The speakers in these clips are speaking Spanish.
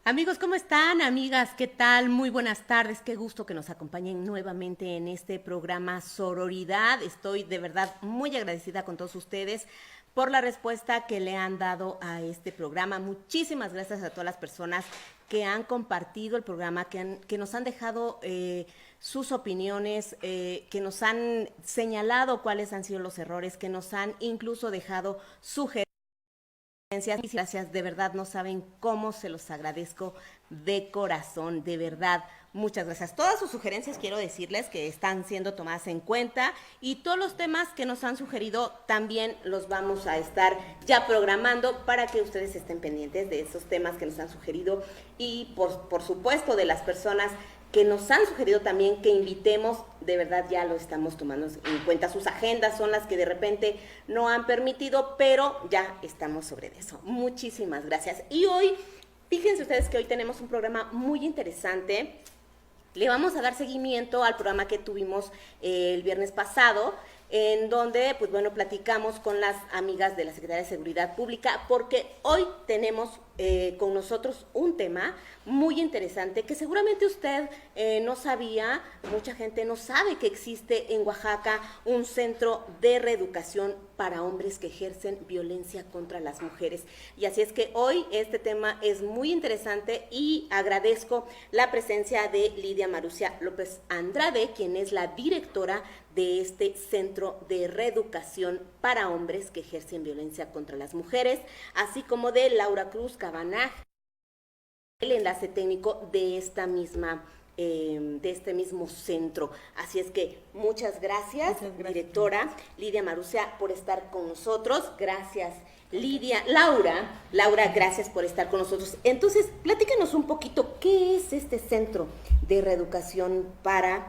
Amigos, ¿cómo están? Amigas, ¿qué tal? Muy buenas tardes. Qué gusto que nos acompañen nuevamente en este programa Sororidad. Estoy de verdad muy agradecida con todos ustedes por la respuesta que le han dado a este programa. Muchísimas gracias a todas las personas que han compartido el programa, que nos han dejado sus opiniones, que nos han señalado cuáles han sido los errores, que nos han incluso dejado sugerencias. Gracias, de verdad no saben cómo se los agradezco de corazón, de verdad, muchas gracias. Todas sus sugerencias quiero decirles que están siendo tomadas en cuenta y todos los temas que nos han sugerido también los vamos a estar ya programando para que ustedes estén pendientes de esos temas que nos han sugerido y por supuesto de las personas que nos han sugerido también que invitemos, de verdad ya lo estamos tomando en cuenta, sus agendas son las que de repente no han permitido, pero ya estamos sobre eso. Muchísimas gracias. Y hoy, fíjense ustedes que hoy tenemos un programa muy interesante. Le vamos a dar seguimiento al programa que tuvimos el viernes pasado, en donde, pues bueno, platicamos con las amigas de la Secretaría de Seguridad Pública, porque hoy tenemos con nosotros un tema muy interesante que seguramente usted no sabía, mucha gente no sabe que existe en Oaxaca un centro de reeducación para hombres que ejercen violencia contra las mujeres. Y así es que hoy este tema es muy interesante y agradezco la presencia de Lidia Marusia López Andrade, quien es la directora de este centro de reeducación para hombres que ejercen violencia contra las mujeres, así como de Laura Cruz Cabanaj, el enlace técnico de esta misma de este mismo centro. Así es que muchas gracias, directora Lidia Marusia, por estar con nosotros. Gracias, Lidia. Laura, gracias por estar con nosotros. Entonces, platícanos un poquito, ¿qué es este centro de reeducación para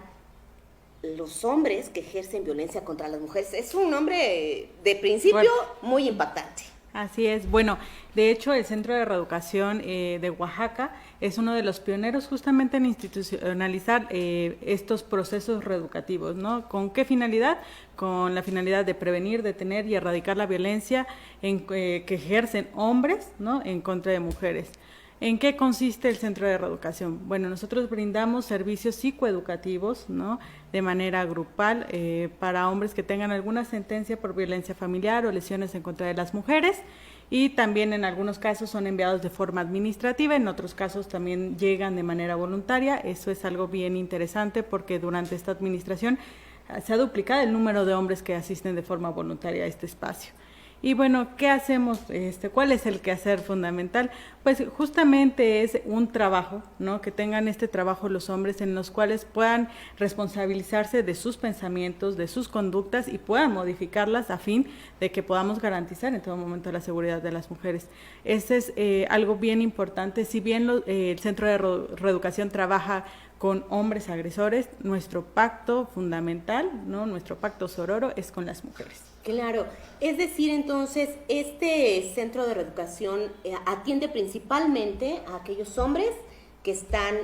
los hombres que ejercen violencia contra las mujeres? Es un nombre de principio muy impactante. Así es. Bueno, de hecho, el Centro de Reeducación de Oaxaca es uno de los pioneros justamente en institucionalizar estos procesos reeducativos, ¿no? ¿Con qué finalidad? Con la finalidad de prevenir, detener y erradicar la violencia que ejercen hombres, ¿no?, en contra de mujeres. ¿En qué consiste el Centro de Reeducación? Bueno, nosotros brindamos servicios psicoeducativos, ¿no?, de manera grupal para hombres que tengan alguna sentencia por violencia familiar o lesiones en contra de las mujeres, y también en algunos casos son enviados de forma administrativa, en otros casos también llegan de manera voluntaria. Eso es algo bien interesante porque durante esta administración se ha duplicado el número de hombres que asisten de forma voluntaria a este espacio. Y bueno, ¿qué hacemos? ¿Cuál es el quehacer fundamental? Pues justamente es un trabajo, ¿no?, que tengan este trabajo los hombres en los cuales puedan responsabilizarse de sus pensamientos, de sus conductas y puedan modificarlas a fin de que podamos garantizar en todo momento la seguridad de las mujeres. Ese es algo bien importante. Si bien el Centro de Reeducación trabaja con hombres agresores, nuestro pacto fundamental, ¿no?, nuestro pacto sororo es con las mujeres. Claro, es decir, entonces, este centro de reeducación atiende principalmente a aquellos hombres que están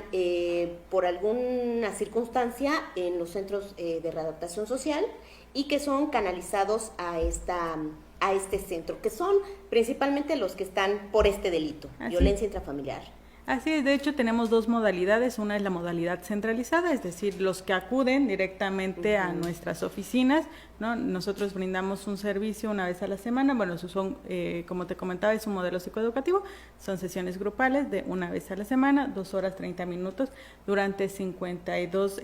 por alguna circunstancia en los centros de readaptación social y que son canalizados a este centro, que son principalmente los que están por este delito, violencia intrafamiliar. Así es, de hecho tenemos dos modalidades. Una es la modalidad centralizada, es decir, los que acuden directamente a nuestras oficinas, ¿no? Nosotros brindamos un servicio una vez a la semana. Bueno, son, como te comentaba, es un modelo psicoeducativo, son sesiones grupales de una vez a la semana, 2 horas 30 minutos durante 52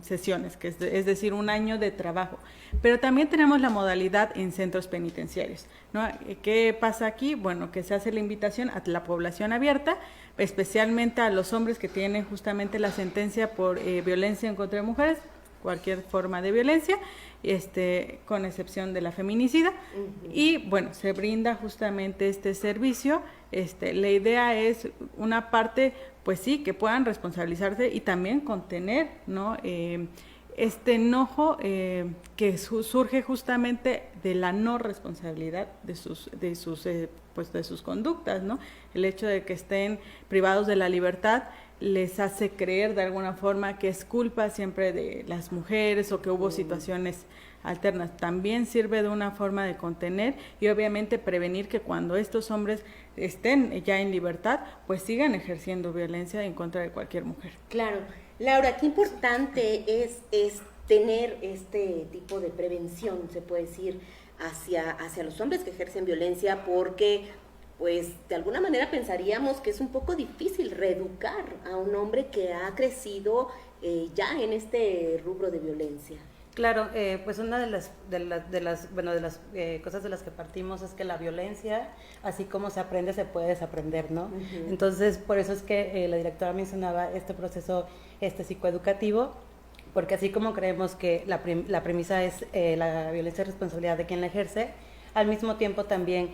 sesiones, que es decir, un año de trabajo. Pero también tenemos la modalidad en centros penitenciarios, ¿no? ¿Qué pasa aquí? Bueno, que se hace la invitación a la población abierta, especialmente a los hombres que tienen justamente la sentencia por violencia en contra de mujeres, cualquier forma de violencia, con excepción de la feminicida. Y bueno, se brinda justamente este servicio. La idea es una parte, pues sí, que puedan responsabilizarse y también contener, ¿no?, este enojo que surge justamente de la no responsabilidad de sus conductas, ¿no? El hecho de que estén privados de la libertad les hace creer de alguna forma que es culpa siempre de las mujeres o que hubo situaciones alternas. También sirve de una forma de contener y obviamente prevenir que cuando estos hombres estén ya en libertad, pues sigan ejerciendo violencia en contra de cualquier mujer. Claro. Laura, qué importante es tener este tipo de prevención, se puede decir, hacia los hombres que ejercen violencia, porque pues de alguna manera pensaríamos que es un poco difícil reeducar a un hombre que ha crecido ya en este rubro de violencia. Claro, pues una de las cosas de las que partimos es que la violencia, así como se aprende, se puede desaprender, ¿no? Uh-huh. Entonces, por eso es que la directora mencionaba este proceso psicoeducativo, porque así como creemos que la premisa es la violencia es responsabilidad de quien la ejerce, al mismo tiempo también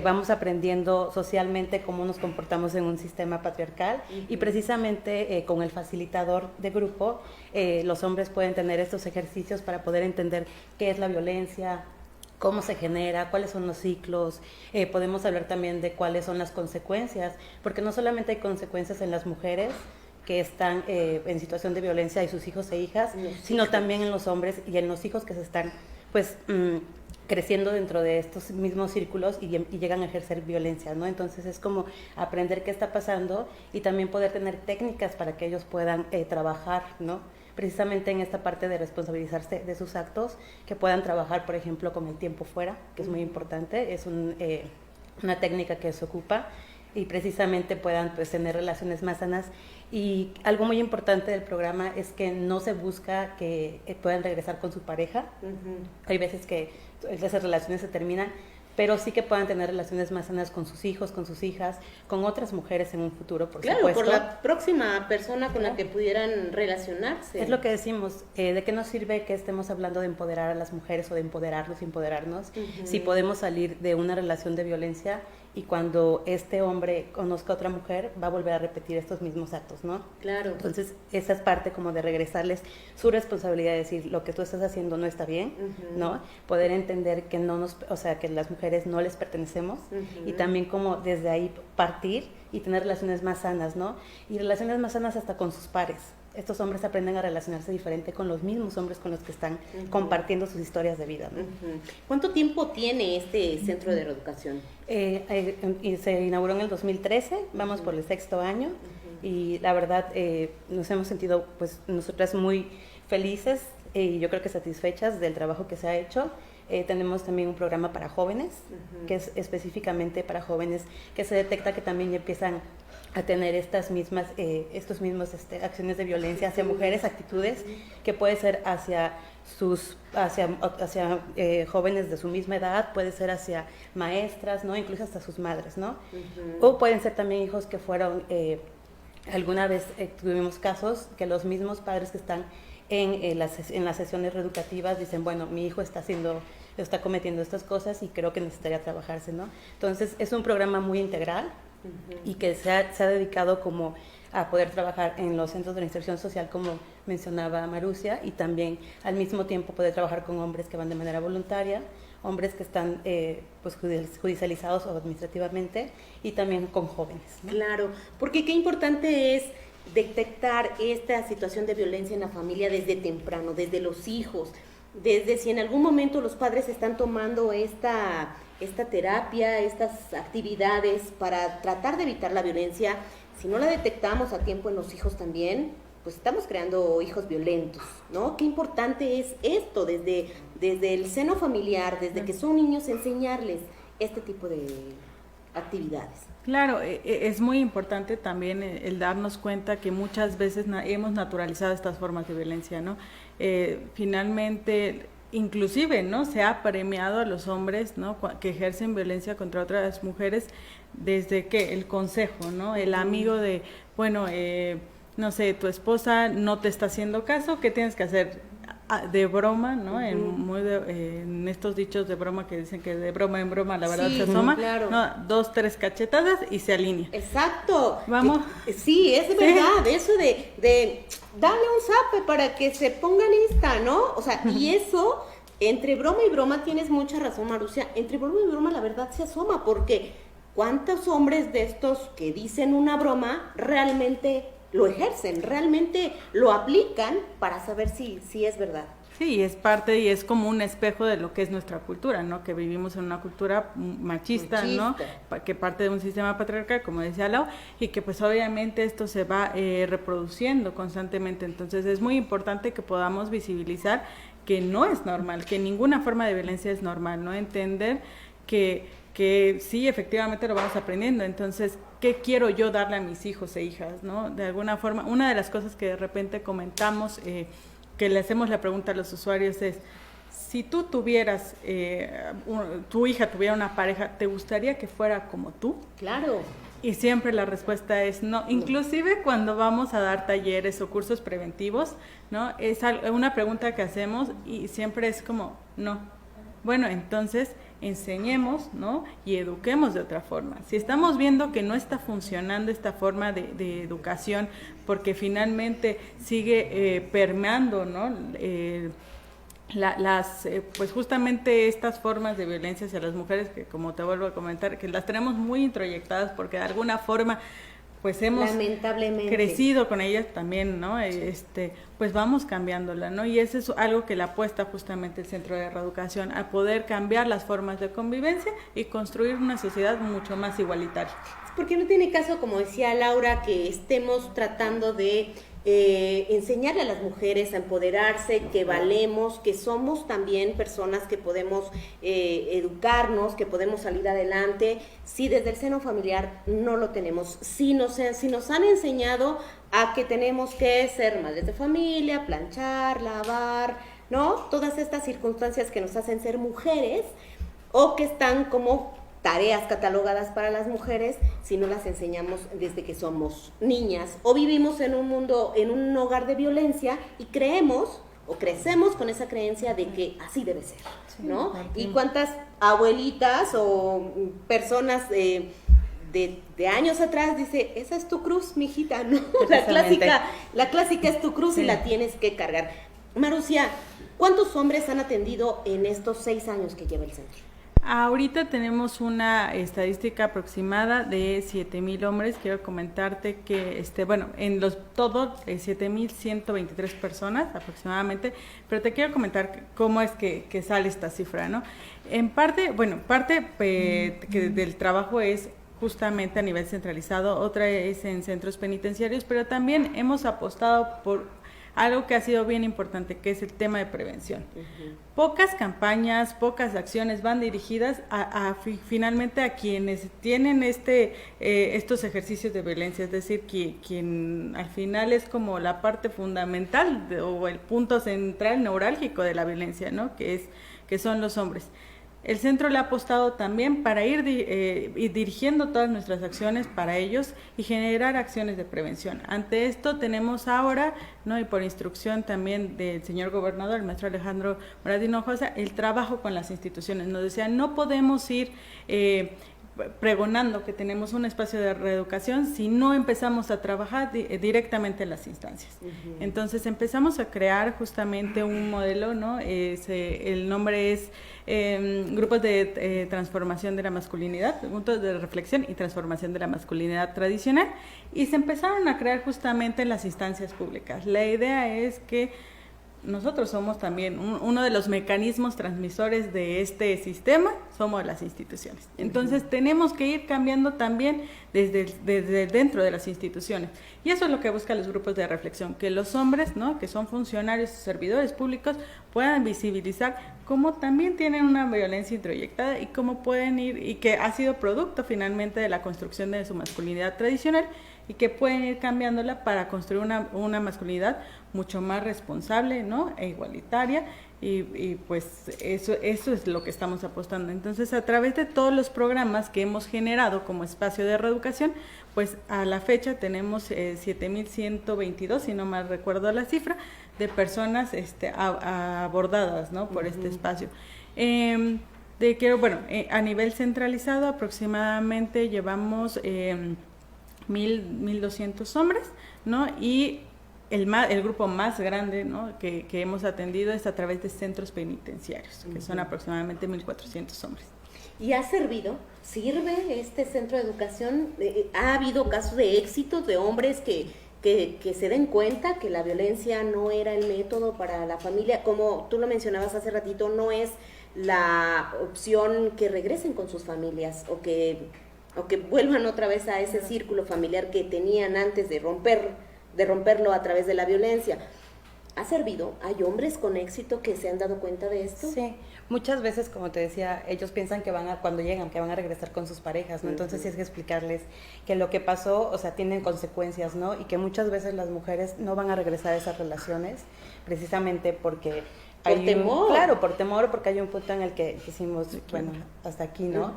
vamos aprendiendo socialmente cómo nos comportamos en un sistema patriarcal y precisamente con el facilitador de grupo los hombres pueden tener estos ejercicios para poder entender qué es la violencia, cómo se genera, cuáles son los ciclos, podemos hablar también de cuáles son las consecuencias, porque no solamente hay consecuencias en las mujeres que están en situación de violencia y sus hijos e hijas, sino también en los hombres y en los hijos que se están pues creciendo dentro de estos mismos círculos y llegan a ejercer violencia, ¿no? Entonces es como aprender qué está pasando y también poder tener técnicas para que ellos puedan trabajar, ¿no? Precisamente en esta parte de responsabilizarse de sus actos, que puedan trabajar, por ejemplo, con el tiempo fuera, que es muy importante, es una técnica que se ocupa, y precisamente puedan pues tener relaciones más sanas. Y algo muy importante del programa es que no se busca que puedan regresar con su pareja. Uh-huh. Hay veces que esas relaciones se terminan, pero sí que puedan tener relaciones más sanas con sus hijos, con sus hijas, con otras mujeres en un futuro, por supuesto. Claro, por la próxima persona con la que pudieran relacionarse. Es lo que decimos, ¿de qué nos sirve que estemos hablando de empoderar a las mujeres o de empoderarlos y empoderarnos uh-huh. si podemos salir de una relación de violencia y cuando este hombre conozca a otra mujer va a volver a repetir estos mismos actos, ¿no? Claro. Entonces, esa es parte como de regresarles su responsabilidad de decir, lo que tú estás haciendo no está bien, uh-huh. ¿no? Poder entender que que las mujeres no les pertenecemos uh-huh. y también como desde ahí partir y tener relaciones más sanas, ¿no? Y relaciones más sanas hasta con sus pares. Estos hombres aprenden a relacionarse diferente con los mismos hombres con los que están uh-huh. compartiendo sus historias de vida, ¿no? Uh-huh. ¿Cuánto tiempo tiene este centro de reeducación? Se inauguró en el 2013, vamos uh-huh. por el 6º año uh-huh. y la verdad nos hemos sentido pues nosotras muy felices y yo creo que satisfechas del trabajo que se ha hecho. Tenemos también un programa para jóvenes, uh-huh. que es específicamente para jóvenes que se detecta que también ya empiezan a tener estos mismos acciones de violencia hacia mujeres, actitudes que puede ser hacia jóvenes de su misma edad, puede ser hacia maestras, ¿no? Incluso hasta sus madres, ¿no? Uh-huh. O pueden ser también hijos que fueron, alguna vez tuvimos casos que los mismos padres que están en las sesiones reeducativas dicen, bueno, mi hijo está cometiendo estas cosas y creo que necesitaría trabajarse, ¿no? Entonces es un programa muy integral uh-huh. y que se ha dedicado como a poder trabajar en los centros de inserción social, como mencionaba Marusia, y también al mismo tiempo poder trabajar con hombres que van de manera voluntaria, hombres que están pues judicializados o administrativamente, y también con jóvenes, ¿no? Claro, porque qué importante es detectar esta situación de violencia en la familia desde temprano, desde los hijos, desde si en algún momento los padres están tomando esta terapia, estas actividades para tratar de evitar la violencia. Si no la detectamos a tiempo en los hijos también, pues estamos creando hijos violentos, ¿no? Qué importante es esto, desde el seno familiar, desde que son niños, enseñarles este tipo de actividades. Claro, es muy importante también el darnos cuenta que muchas veces hemos naturalizado estas formas de violencia, ¿no? Finalmente, inclusive, ¿no? Se ha premiado a los hombres, ¿no? Que ejercen violencia contra otras mujeres desde que el consejo, ¿no? El amigo de, bueno, no sé, tu esposa no te está haciendo caso, ¿qué tienes que hacer? De broma, ¿no? Uh-huh. En estos dichos de broma que dicen que de broma en broma la verdad se asoma, claro. ¿No? 2, 3 cachetadas y se alinea. Exacto. Vamos. Sí, es verdad, eso de darle un zape para que se ponga lista, ¿no? O sea, y eso, entre broma y broma, tienes mucha razón, Marusia, entre broma y broma la verdad se asoma, porque ¿cuántos hombres de estos que dicen una broma realmente lo ejercen, realmente lo aplican para saber si es verdad. Sí, es parte y es como un espejo de lo que es nuestra cultura, ¿no? Que vivimos en una cultura machista, ¿no? Que parte de un sistema patriarcal, como decía Lau, y que pues obviamente esto se va reproduciendo constantemente. Entonces es muy importante que podamos visibilizar que no es normal, que ninguna forma de violencia es normal, ¿no? Entender que sí, efectivamente lo vamos aprendiendo. Entonces, ¿qué quiero yo darle a mis hijos e hijas, ¿no? De alguna forma, una de las cosas que de repente comentamos, que le hacemos la pregunta a los usuarios es, si tú tuvieras, tu hija tuviera una pareja, ¿te gustaría que fuera como tú? Claro. Y siempre la respuesta es no. Inclusive cuando vamos a dar talleres o cursos preventivos, ¿no? Es una pregunta que hacemos y siempre es como, no. Bueno, entonces enseñemos, ¿no? Y eduquemos de otra forma. Si estamos viendo que no está funcionando esta forma de educación, porque finalmente sigue permeando, ¿no? Pues justamente estas formas de violencia hacia las mujeres, que como te vuelvo a comentar, que las tenemos muy introyectadas porque de alguna forma pues hemos crecido con ellas también, ¿no? Pues vamos cambiándola, ¿no? Y eso es algo que le apuesta justamente el Centro de Reeducación, a poder cambiar las formas de convivencia y construir una sociedad mucho más igualitaria. Porque no tiene caso, como decía Laura, que estemos tratando de enseñarle a las mujeres a empoderarse, que valemos, que somos también personas que podemos educarnos, que podemos salir adelante, si desde el seno familiar no lo tenemos, si nos han enseñado a que tenemos que ser madres de familia, planchar, lavar, ¿no? Todas estas circunstancias que nos hacen ser mujeres o que están como tareas catalogadas para las mujeres, si no las enseñamos desde que somos niñas o vivimos en un mundo, en un hogar de violencia y creemos o crecemos con esa creencia de que así debe ser, ¿no? Y cuántas abuelitas o personas de años atrás dice, esa es tu cruz, mijita, ¿no? La clásica es tu cruz, sí, y la tienes que cargar. Marusia, ¿cuántos hombres han atendido en estos 6 años que lleva el centro? Ahorita tenemos una estadística aproximada de 7,000 hombres. Quiero comentarte que, en los todos 7,123 personas aproximadamente, pero te quiero comentar cómo es que sale esta cifra, ¿no? En parte, que del trabajo es justamente a nivel centralizado, otra es en centros penitenciarios, pero también hemos apostado por algo que ha sido bien importante, que es el tema de prevención. Pocas campañas, pocas acciones van dirigidas finalmente a quienes tienen estos ejercicios de violencia, es decir, quien al final es como la parte fundamental o el punto central neurálgico de la violencia, ¿no? Que son los hombres. El centro le ha apostado también para ir dirigiendo todas nuestras acciones para ellos y generar acciones de prevención. Ante esto tenemos ahora, ¿no? Y por instrucción también del señor gobernador, el maestro Alejandro Murat Hinojosa, el trabajo con las instituciones. Nos decía, no podemos ir pregonando que tenemos un espacio de reeducación si no empezamos a trabajar directamente en las instancias. Entonces empezamos a crear justamente un modelo, ¿no? El nombre es Grupos de Transformación de la Masculinidad, puntos de reflexión y transformación de la masculinidad tradicional, y se empezaron a crear justamente en las instancias públicas. La idea es que nosotros somos también uno de los mecanismos transmisores de este sistema, somos las instituciones. Entonces tenemos que ir cambiando también desde dentro de las instituciones. Y eso es lo que buscan los grupos de reflexión, que los hombres, ¿no? Que son funcionarios y servidores públicos puedan visibilizar cómo también tienen una violencia introyectada y cómo pueden ir, y que ha sido producto finalmente de la construcción de su masculinidad tradicional, y que pueden ir cambiándola para construir una masculinidad mucho más responsable, ¿no? E igualitaria, y pues eso es lo que estamos apostando. Entonces, a través de todos los programas que hemos generado como espacio de reeducación, pues a la fecha tenemos 7,122, si no mal recuerdo la cifra, de personas abordadas, ¿no? Por este espacio. A nivel centralizado aproximadamente llevamos 1,200 hombres, ¿no? Y el grupo más grande, ¿no? que hemos atendido es a través de centros penitenciarios, que son aproximadamente 1,400 hombres. ¿Y ha servido? ¿Sirve este centro de educación? ¿Ha habido casos de éxito de hombres que que se den cuenta que la violencia no era el método para la familia, como tú lo mencionabas hace ratito, no es la opción que regresen con sus familias o que vuelvan otra vez a ese círculo familiar que tenían antes de romperlo a través de la violencia. ¿Ha servido? ¿Hay hombres con éxito que se han dado cuenta de esto? Sí, muchas veces, como te decía, ellos piensan que cuando llegan, que van a regresar con sus parejas, ¿no? Entonces sí es que explicarles que lo que pasó, o sea, tienen consecuencias, ¿no? Y que muchas veces las mujeres no van a regresar a esas relaciones precisamente porque... Por temor. Claro, por temor, porque hay un punto en el que decimos, bueno, hasta aquí, ¿no?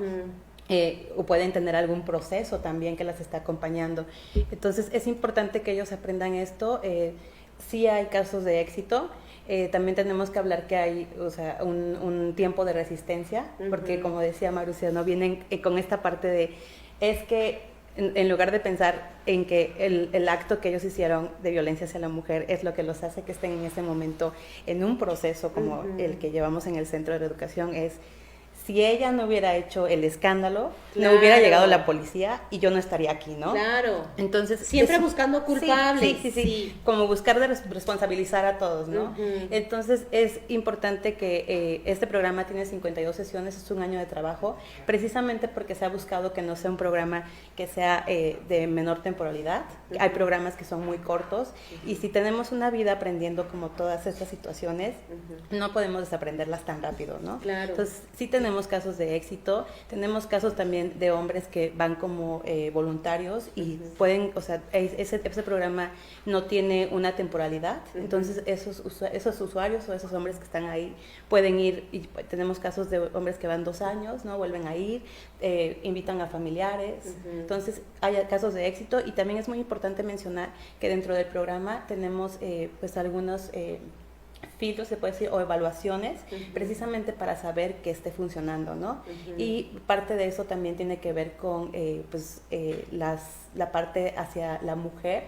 O pueden tener algún proceso también que las está acompañando. Entonces es importante que ellos aprendan esto. Sí hay casos de éxito, también tenemos que hablar que hay, o sea, un tiempo de resistencia, porque como decía Marusia, ¿no? Vienen con esta parte de, es que en lugar de pensar en que el acto que ellos hicieron de violencia hacia la mujer es lo que los hace que estén en ese momento en un proceso como el que llevamos en el Centro de Educación, es si ella no hubiera hecho el escándalo, claro, no hubiera llegado la policía y yo no estaría aquí, ¿no? Claro. Entonces, siempre buscando culpables. Sí. Como buscar de responsabilizar a todos, ¿no? Entonces, es importante que este programa tiene 52 sesiones, es un año de trabajo, precisamente porque se ha buscado que no sea un programa que sea de menor temporalidad. Hay programas que son muy cortos y si tenemos una vida aprendiendo como todas estas situaciones, no podemos desaprenderlas tan rápido, ¿no? Claro. Entonces, sí tenemos casos de éxito, tenemos casos también de hombres que van como voluntarios y pueden, o sea, ese programa no tiene una temporalidad, entonces esos usuarios o esos hombres que están ahí pueden ir, y tenemos casos de hombres que van 2 años, ¿no? Vuelven a ir, invitan a familiares, entonces hay casos de éxito y también es muy importante mencionar que dentro del programa tenemos pues algunos filtros, se puede decir, o evaluaciones, precisamente para saber que esté funcionando, ¿no? Y parte de eso también tiene que ver con la parte hacia la mujer,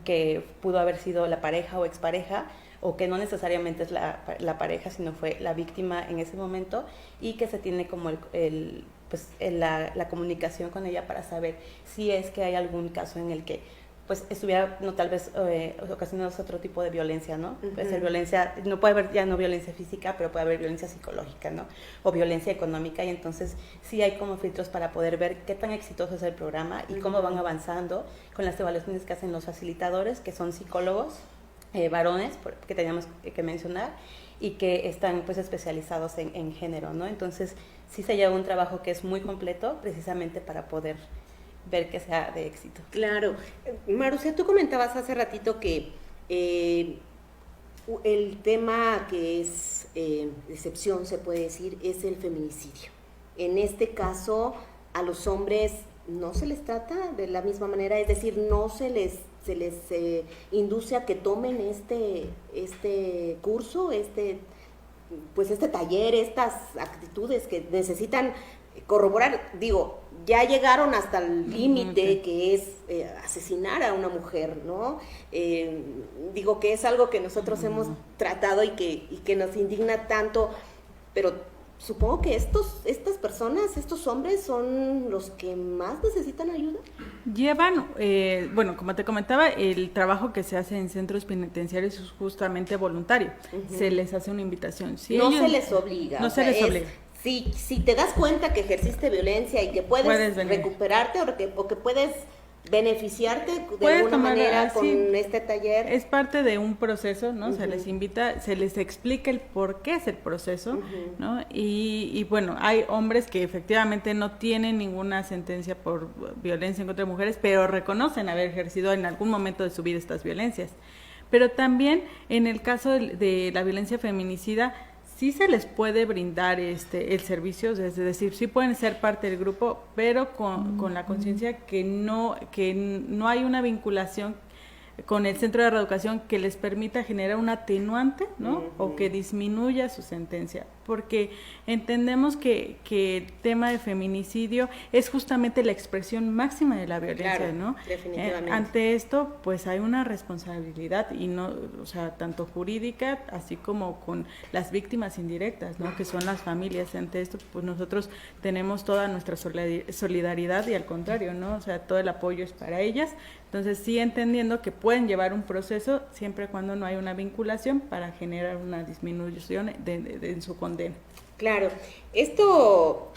que pudo haber sido la pareja o expareja, o que no necesariamente es la pareja, sino fue la víctima en ese momento, y que se tiene como la comunicación con ella para saber si es que hay algún caso en el que pues estuviera, no, tal vez ocasionando otro tipo de violencia, ¿no? Puede ser violencia, no puede haber ya no violencia física, pero puede haber violencia psicológica, ¿no? O violencia económica, y entonces sí hay como filtros para poder ver qué tan exitoso es el programa y cómo van avanzando con las evaluaciones que hacen los facilitadores, que son psicólogos, varones, que teníamos que mencionar, y que están pues especializados en género, ¿no? Entonces sí se lleva un trabajo que es muy completo, precisamente para poder ver que sea de éxito. Claro. Marusia, tú comentabas hace ratito que el tema que es excepción, se puede decir, es el feminicidio. En este caso, a los hombres no se les trata de la misma manera, es decir, no se les induce a que tomen este curso, este taller, estas actitudes que necesitan corroborar. Digo, ya llegaron hasta el límite que es asesinar a una mujer, ¿no? Digo que es algo que nosotros hemos tratado y que nos indigna tanto, pero supongo que estas personas, estos hombres son los que más necesitan ayuda. Llevan, como te comentaba, el trabajo que se hace en centros penitenciarios es justamente voluntario. Se les hace una invitación. Si no se les obliga. No se les obliga. Si te das cuenta que ejerciste violencia y que puedes recuperarte o que puedes beneficiarte de alguna manera con este taller. Es parte de un proceso, ¿no? Se les invita, se les explica el por qué es el proceso, ¿no? Y bueno, hay hombres que efectivamente no tienen ninguna sentencia por violencia en contra de mujeres, pero reconocen haber ejercido en algún momento de su vida estas violencias. Pero también en el caso de la violencia feminicida, sí se les puede brindar el servicio, es decir, sí pueden ser parte del grupo, pero con la conciencia que no hay una vinculación con el centro de reeducación que les permita generar un atenuante, ¿no? O que disminuya su sentencia. porque entendemos que el tema de feminicidio es justamente la expresión máxima de la violencia, claro, ¿no? Definitivamente. Ante esto, pues hay una responsabilidad, y no, o sea, tanto jurídica, así como con las víctimas indirectas, ¿no? Que son las familias. Ante esto, pues nosotros tenemos toda nuestra solidaridad, y al contrario, ¿no? O sea, todo el apoyo es para ellas. Entonces, sí, entendiendo que pueden llevar un proceso siempre y cuando no hay una vinculación para generar una disminución en su condena. Claro, esto,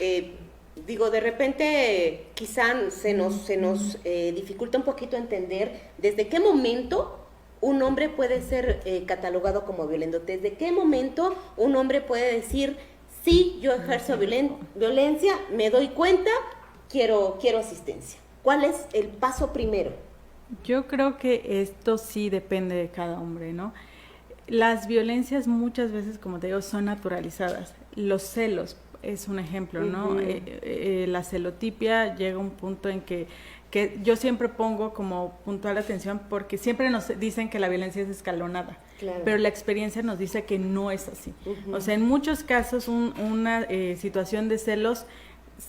digo, de repente quizá se nos dificulta un poquito entender desde qué momento un hombre puede ser catalogado como violento, desde qué momento un hombre puede decir, sí, yo ejerzo violencia, me doy cuenta, quiero asistencia. ¿Cuál es el paso primero? Yo creo que esto sí depende de cada hombre, ¿no? Las violencias muchas veces, como te digo, son naturalizadas. Los celos es un ejemplo, ¿no? La celotipia llega a un punto en que yo siempre pongo como puntual atención, porque siempre nos dicen que la violencia es escalonada, claro, pero la experiencia nos dice que no es así. O sea, en muchos casos una situación de celos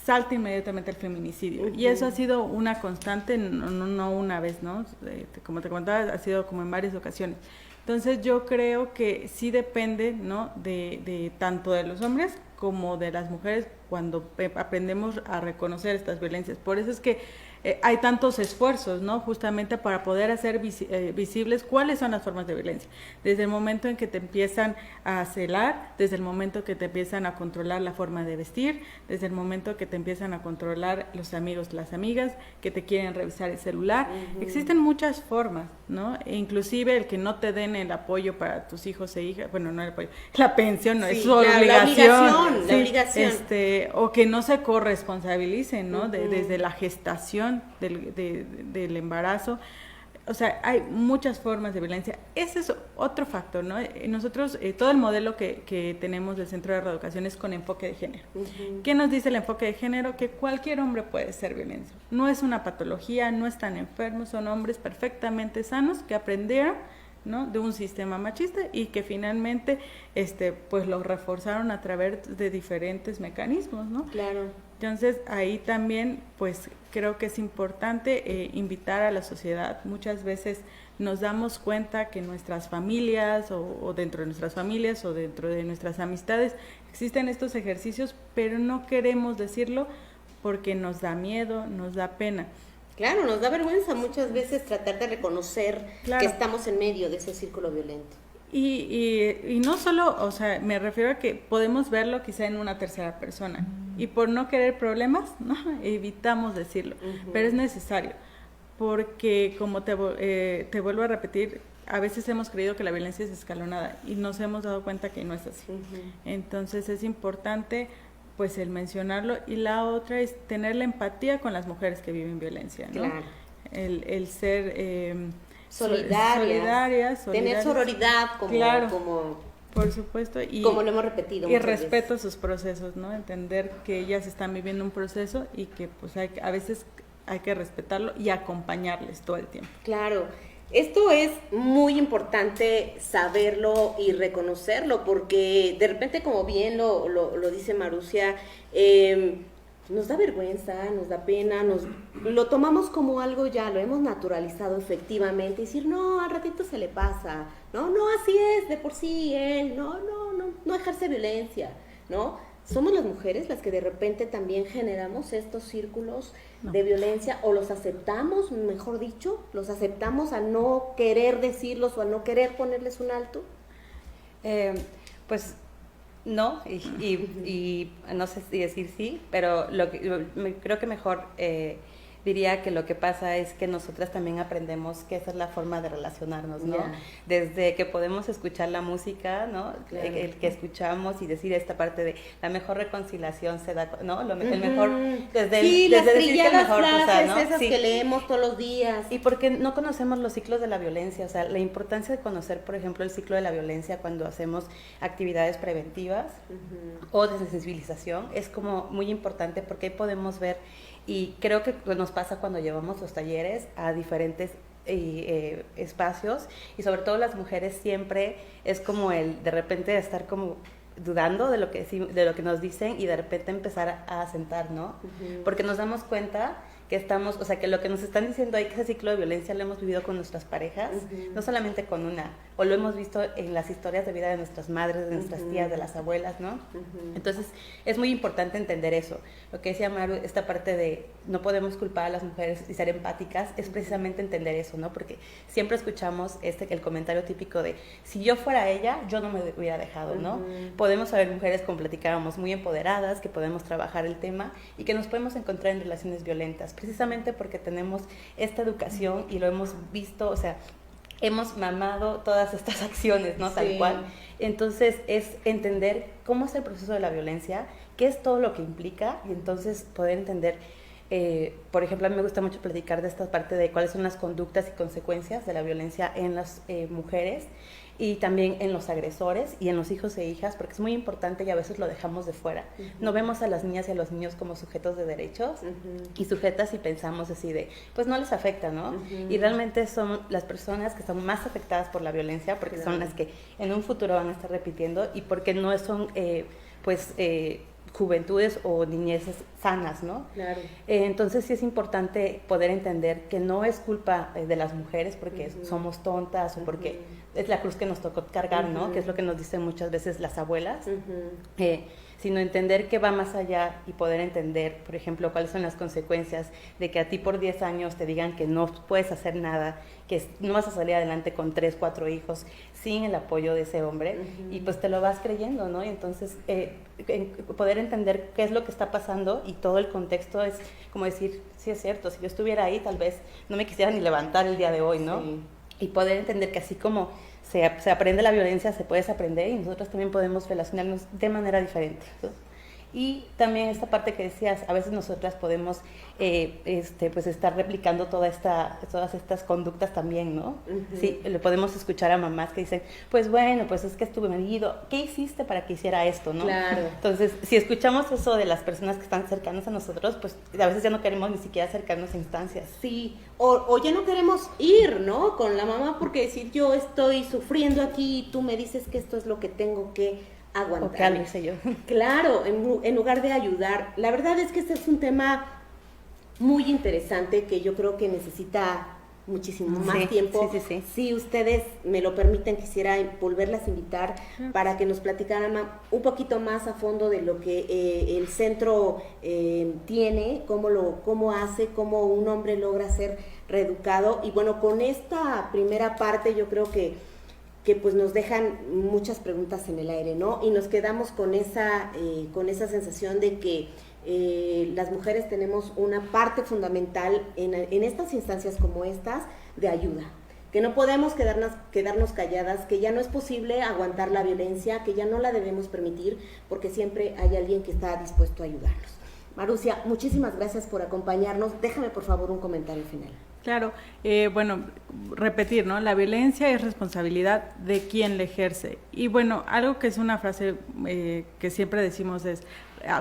salta inmediatamente el feminicidio, y eso ha sido una constante, no una vez, ¿no? Como te comentaba, ha sido como en varias ocasiones. Entonces yo creo que sí depende, ¿no? de tanto de los hombres como de las mujeres, cuando aprendemos a reconocer estas violencias. Por eso es que hay tantos esfuerzos, ¿no? Justamente para poder hacer visibles cuáles son las formas de violencia. Desde el momento en que te empiezan a celar, desde el momento que te empiezan a controlar la forma de vestir, desde el momento que te empiezan a controlar los amigos, las amigas, que te quieren revisar el celular. Existen muchas formas, ¿no? E inclusive el que no te den el apoyo para tus hijos e hijas, bueno, no el apoyo, la pensión, no, es su obligación. La obligación. O que no se corresponsabilicen, ¿no? Desde la gestación del embarazo. O sea, hay muchas formas de violencia. Ese es otro factor, ¿no? Nosotros, todo el modelo que tenemos del Centro de Reeducación es con enfoque de género. ¿Qué nos dice el enfoque de género? Que cualquier hombre puede ser violento. No es una patología, no están enfermos, son hombres perfectamente sanos que aprendieron, ¿no? de un sistema machista, y que finalmente pues lo reforzaron a través de diferentes mecanismos, ¿no? Claro. Entonces ahí también pues creo que es importante invitar a la sociedad. Muchas veces nos damos cuenta que nuestras familias o dentro de nuestras familias o dentro de nuestras amistades existen estos ejercicios, pero no queremos decirlo porque nos da miedo, nos da pena. Claro, nos da vergüenza muchas veces tratar de reconocer que estamos en medio de ese círculo violento. Y no solo, o sea, me refiero a que podemos verlo quizá en una tercera persona, y por no querer problemas, ¿no? Evitamos decirlo, pero es necesario, porque como te vuelvo a repetir, a veces hemos creído que la violencia es escalonada y nos hemos dado cuenta que no es así. Entonces es importante pues el mencionarlo, y la otra es tener la empatía con las mujeres que viven violencia, ¿no? Claro. El ser solidarias, tener sororidad como por supuesto, y como lo hemos repetido y respeto a veces. sus procesos, ¿no? Entender que ellas están viviendo un proceso y que pues a veces hay que respetarlo y acompañarles todo el tiempo. Claro. Esto es muy importante saberlo y reconocerlo, porque de repente, como bien lo dice Marusia, nos da vergüenza, nos da pena, lo tomamos como algo ya, lo hemos naturalizado efectivamente, y decir, no, al ratito se le pasa, no, así es, de por sí, él, no ejerce violencia, ¿no? Somos las mujeres las que de repente también generamos estos círculos de violencia, o los aceptamos, mejor dicho, los aceptamos a no querer decirlos o a no querer ponerles un alto. Pues no, y no sé si decir sí, pero creo que mejor diría que lo que pasa es que nosotras también aprendemos que esa es la forma de relacionarnos, ¿no? Yeah. Desde que podemos escuchar la música, ¿no? Claro. El que escuchamos y decir esta parte de la mejor reconciliación se da, ¿no? El mejor, desde las decir que mejor frases, ¿no? Esas que leemos todos los días. Y porque no conocemos los ciclos de la violencia, o sea, la importancia de conocer, por ejemplo, el ciclo de la violencia cuando hacemos actividades preventivas o de sensibilización es como muy importante, porque ahí podemos ver. Y creo que nos pasa cuando llevamos los talleres a diferentes espacios, y sobre todo las mujeres siempre es como de repente estar como dudando de lo que nos dicen y de repente empezar a asentar, ¿no? Porque nos damos cuenta que estamos, o sea, que lo que nos están diciendo ahí, que ese ciclo de violencia lo hemos vivido con nuestras parejas, no solamente con una, o lo hemos visto en las historias de vida de nuestras madres, de nuestras tías, de las abuelas, ¿no? Entonces, es muy importante entender eso. Lo que decía Maru, esta parte de no podemos culpar a las mujeres y ser empáticas, es precisamente entender eso, ¿no? Porque siempre escuchamos el comentario típico de, si yo fuera ella, yo no me hubiera dejado, ¿no? Podemos haber mujeres, como platicábamos, muy empoderadas, que podemos trabajar el tema y que nos podemos encontrar en relaciones violentas, precisamente porque tenemos esta educación y lo hemos visto, o sea, hemos mamado todas estas acciones, ¿no? Tal cual. Entonces, es entender cómo es el proceso de la violencia, qué es todo lo que implica, y entonces poder entender, por ejemplo, a mí me gusta mucho platicar de esta parte de cuáles son las conductas y consecuencias de la violencia en las mujeres, y también en los agresores y en los hijos e hijas, porque es muy importante y a veces lo dejamos de fuera. No vemos a las niñas y a los niños como sujetos de derechos y sujetas y pensamos así de, pues no les afecta, ¿no? Y realmente son las personas que están más afectadas por la violencia, porque son las que en un futuro van a estar repitiendo y porque no son, juventudes o niñeces sanas, ¿no? Claro. Entonces sí es importante poder entender que no es culpa de las mujeres porque somos tontas o porque es la cruz que nos tocó cargar, ¿no? Que es lo que nos dicen muchas veces las abuelas, sino entender que va más allá y poder entender, por ejemplo, cuáles son las consecuencias de que a ti por 10 años te digan que no puedes hacer nada, que no vas a salir adelante con 3, 4 hijos sin el apoyo de ese hombre, y pues te lo vas creyendo, ¿no? Y entonces poder entender qué es lo que está pasando y todo el contexto es como decir, sí es cierto, si yo estuviera ahí tal vez no me quisiera ni levantar el día de hoy, ¿no? Sí. Y poder entender que así como se aprende la violencia, se puede aprender y nosotros también podemos relacionarnos de manera diferente, ¿no? Y también esta parte que decías, a veces nosotras podemos pues estar replicando todas estas conductas también, ¿no? Sí, le podemos escuchar a mamás que dicen, pues bueno, pues es que estuve marido, ¿qué hiciste para que hiciera esto, no? Claro. Entonces, si escuchamos eso de las personas que están cercanas a nosotros, pues a veces ya no queremos ni siquiera acercarnos a instancias. Sí, o ya no queremos ir, ¿no? Con la mamá, porque si yo estoy sufriendo aquí y tú me dices que esto es lo que tengo que aguantar. O que sé yo. Claro, en lugar de ayudar. La verdad es que este es un tema muy interesante que yo creo que necesita muchísimo más tiempo. Sí. Si ustedes me lo permiten, quisiera volverlas a invitar para que nos platicaran un poquito más a fondo de lo que el centro tiene, cómo hace, cómo un hombre logra ser reeducado. Y bueno, con esta primera parte yo creo que pues nos dejan muchas preguntas en el aire, ¿no? Y nos quedamos con esa sensación de que las mujeres tenemos una parte fundamental en estas instancias como estas de ayuda, que no podemos quedarnos calladas, que ya no es posible aguantar la violencia, que ya no la debemos permitir, porque siempre hay alguien que está dispuesto a ayudarnos. Marusia, muchísimas gracias por acompañarnos. Déjame, por favor, un comentario final. Claro, bueno, repetir, ¿no? La violencia es responsabilidad de quien la ejerce. Y bueno, algo que es una frase que siempre decimos es,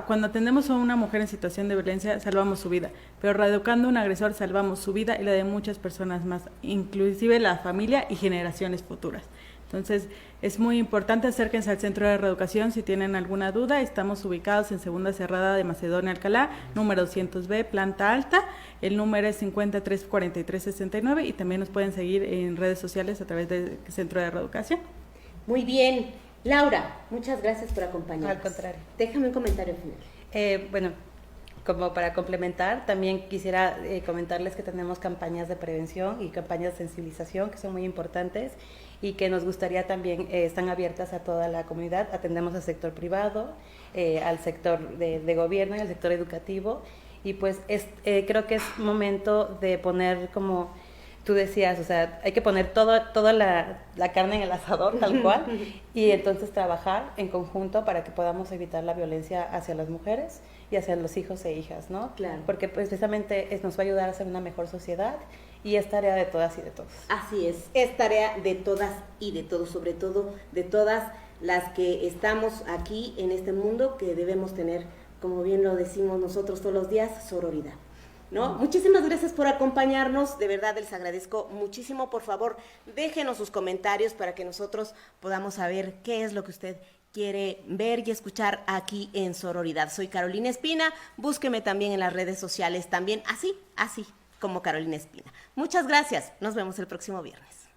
cuando atendemos a una mujer en situación de violencia, salvamos su vida, pero reeducando a un agresor, salvamos su vida y la de muchas personas más, inclusive la familia y generaciones futuras. Entonces, es muy importante, acérquense al Centro de Reeducación si tienen alguna duda. Estamos ubicados en Segunda Cerrada de Macedonia, Alcalá, número 200B, planta alta. El número es 534369 y también nos pueden seguir en redes sociales a través del Centro de Reeducación. Muy bien. Laura, muchas gracias por acompañarnos. Al contrario. Déjame un comentario final. Bueno, como para complementar, también quisiera comentarles que tenemos campañas de prevención y campañas de sensibilización que son muy importantes y que nos gustaría también, están abiertas a toda la comunidad. Atendemos al sector privado, al sector de gobierno y al sector educativo. Y pues creo que es momento de poner, como tú decías, o sea, hay que poner toda la carne en el asador, tal cual, y entonces trabajar en conjunto para que podamos evitar la violencia hacia las mujeres y hacia los hijos e hijas, ¿no? Claro. Porque pues, precisamente nos va a ayudar a ser una mejor sociedad y es tarea de todas y de todos. Así es tarea de todas y de todos, sobre todo de todas las que estamos aquí en este mundo, que debemos tener, como bien lo decimos nosotros todos los días, sororidad, ¿no? Muchísimas gracias por acompañarnos, de verdad les agradezco muchísimo. Por favor, déjenos sus comentarios para que nosotros podamos saber qué es lo que usted quiere ver y escuchar aquí en Sororidad. Soy Carolina Espina, búsqueme también en las redes sociales, también así como Carolina Espina. Muchas gracias, nos vemos el próximo viernes.